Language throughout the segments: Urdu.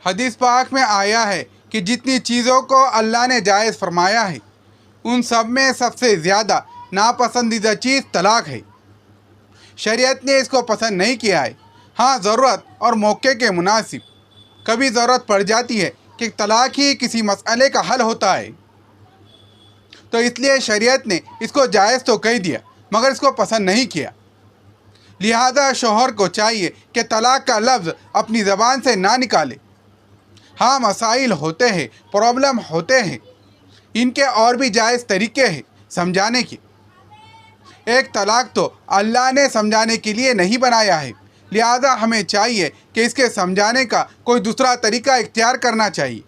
حدیث پاک میں آیا ہے کہ جتنی چیزوں کو اللہ نے جائز فرمایا ہے ان سب میں سب سے زیادہ ناپسندیدہ چیز طلاق ہے۔ شریعت نے اس کو پسند نہیں کیا ہے۔ ہاں، ضرورت اور موقع کے مناسب کبھی ضرورت پڑ جاتی ہے کہ طلاق ہی کسی مسئلے کا حل ہوتا ہے، تو اس لیے شریعت نے اس کو جائز تو کہہ دیا مگر اس کو پسند نہیں کیا۔ لہذا شوہر کو چاہیے کہ طلاق کا لفظ اپنی زبان سے نہ نکالے۔ ہاں، مسائل ہوتے ہیں، پرابلم ہوتے ہیں، ان کے اور بھی جائز طریقے ہیں سمجھانے کے۔ ایک طلاق تو اللہ نے سمجھانے کے لیے نہیں بنایا ہے، لہذا ہمیں چاہیے کہ اس کے سمجھانے کا کوئی دوسرا طریقہ اختیار کرنا چاہیے۔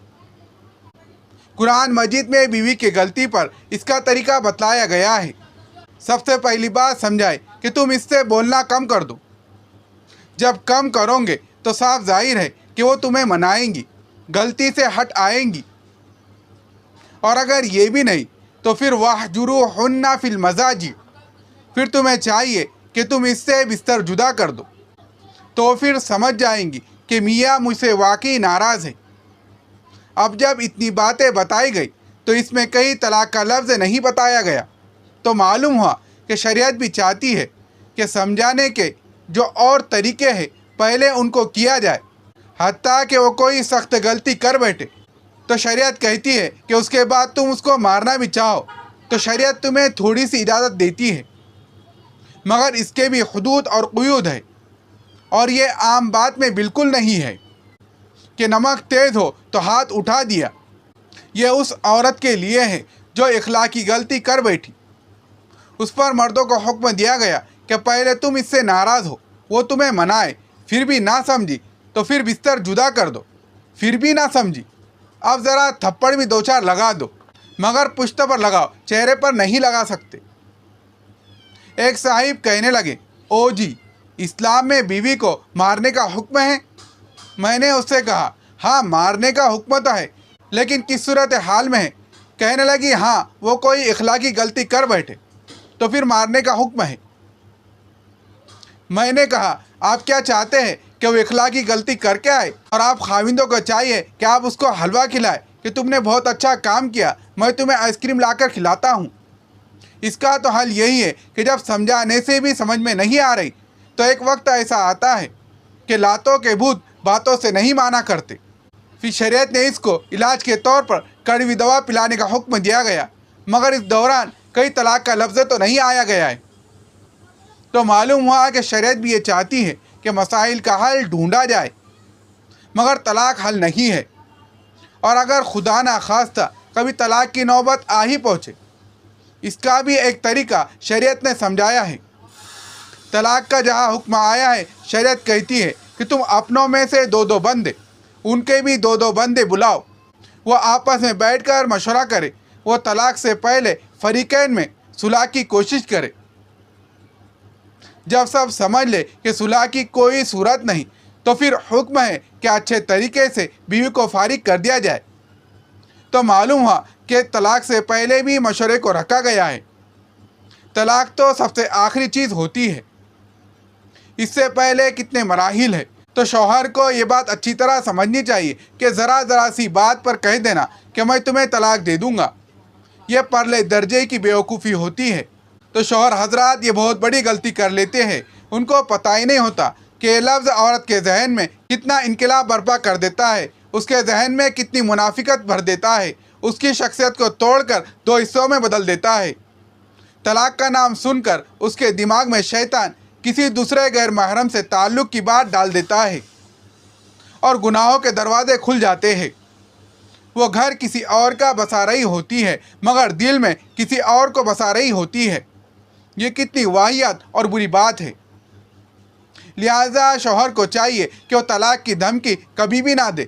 قرآن مجید میں بیوی کی غلطی پر اس کا طریقہ بتلایا گیا ہے۔ سب سے پہلی بات سمجھائے کہ تم اس سے بولنا کم کر دو۔ جب کم کرو گے تو صاف ظاہر ہے کہ وہ تمہیں منائیں گی، غلطی سے ہٹ آئیں گی۔ اور اگر یہ بھی نہیں تو پھر وَاحْجُرُوهُنَّ فِي الْمَضَاجِعِ، پھر تمہیں چاہیے کہ تم اس سے بستر جدا کر دو، تو پھر سمجھ جائیں گی کہ میاں مجھ سے واقعی ناراض ہے۔ اب جب اتنی باتیں بتائی گئی تو اس میں کہیں طلاق کا لفظ نہیں بتایا گیا، تو معلوم ہوا کہ شریعت بھی چاہتی ہے کہ سمجھانے کے جو اور طریقے ہیں پہلے ان کو کیا جائے، حتیٰ کہ وہ کوئی سخت غلطی کر بیٹھے تو شریعت کہتی ہے کہ اس کے بعد تم اس کو مارنا بھی چاہو تو شریعت تمہیں تھوڑی سی اجازت دیتی ہے، مگر اس کے بھی حدود اور قیود ہے۔ اور یہ عام بات میں بالکل نہیں ہے کہ نمک تیز ہو تو ہاتھ اٹھا دیا۔ یہ اس عورت کے لیے ہے جو اخلاقی غلطی کر بیٹھی، اس پر مردوں کو حکم دیا گیا کہ پہلے تم اس سے ناراض ہو، وہ تمہیں منائے، پھر بھی نہ سمجھی تو پھر بستر جدا کر دو۔ پھر بھی نہ سمجھی، اب ذرا تھپڑ بھی دو چار لگا دو، مگر پشت پر لگاؤ، چہرے پر نہیں لگا سکتے۔ ایک صاحب کہنے لگے، او جی، اسلام میں بیوی کو مارنے کا حکم ہے؟ میں نے اس سے کہا، ہاں مارنے کا حکم تو ہے، لیکن کس صورت حال میں ہے؟ کہنے لگی، ہاں وہ کوئی اخلاقی غلطی کر بیٹھے تو پھر مارنے کا حکم ہے۔ میں نے کہا، آپ کیا چاہتے ہیں کہ وہ اخلاقی غلطی کر کے آئے؟ اور آپ خاوندوں کو چاہیے کہ آپ اس کو حلوہ کھلائے کہ تم نے بہت اچھا کام کیا، میں تمہیں آئس کریم لا کر کھلاتا ہوں۔ اس کا تو حل یہی ہے کہ جب سمجھانے سے بھی سمجھ میں نہیں آ رہی تو ایک وقت ایسا آتا ہے کہ لاتوں کے بھوت باتوں سے نہیں مانا کرتے، پھر شریعت نے اس کو علاج کے طور پر کڑوی دوا پلانے کا حکم دیا گیا، مگر اس دوران کئی طلاق کا لفظ تو نہیں آیا گیا ہے۔ تو معلوم ہوا کہ شریعت بھی یہ چاہتی ہے کہ مسائل کا حل ڈھونڈا جائے، مگر طلاق حل نہیں ہے۔ اور اگر خدا نخواستہ کبھی طلاق کی نوبت آ ہی پہنچے، اس کا بھی ایک طریقہ شریعت نے سمجھایا ہے۔ طلاق کا جہاں حکم آیا ہے، شریعت کہتی ہے کہ تم اپنوں میں سے دو بندے، ان کے بھی دو بندے بلاؤ، وہ آپس میں بیٹھ کر مشورہ کرے، وہ طلاق سے پہلے فریقین میں صلح کی کوشش کرے۔ جب سب سمجھ لے کہ صلح کی کوئی صورت نہیں تو پھر حکم ہے کہ اچھے طریقے سے بیوی کو فارغ کر دیا جائے۔ تو معلوم ہوا کہ طلاق سے پہلے بھی مشورے کو رکھا گیا ہے۔ طلاق تو سب سے آخری چیز ہوتی ہے، اس سے پہلے کتنے مراحل ہیں۔ تو شوہر کو یہ بات اچھی طرح سمجھنی چاہیے کہ ذرا سی بات پر کہہ دینا کہ میں تمہیں طلاق دے دوں گا، یہ پرلے درجے کی بیوقوفی ہوتی ہے۔ تو شوہر حضرات یہ بہت بڑی غلطی کر لیتے ہیں، ان کو پتہ ہی نہیں ہوتا کہ یہ لفظ عورت کے ذہن میں کتنا انقلاب برپا کر دیتا ہے، اس کے ذہن میں کتنی منافقت بھر دیتا ہے، اس کی شخصیت کو توڑ کر دو حصوں میں بدل دیتا ہے۔ طلاق کا نام سن کر اس کے دماغ میں شیطان کسی دوسرے غیر محرم سے تعلق کی بات ڈال دیتا ہے اور گناہوں کے دروازے کھل جاتے ہیں۔ وہ گھر کسی اور کا بسا رہی ہوتی ہے مگر دل میں کسی اور کو بسا رہی ہوتی ہے۔ یہ کتنی واہیات اور بری بات ہے۔ لہٰذا شوہر کو چاہیے کہ وہ طلاق کی دھمکی کبھی بھی نہ دے،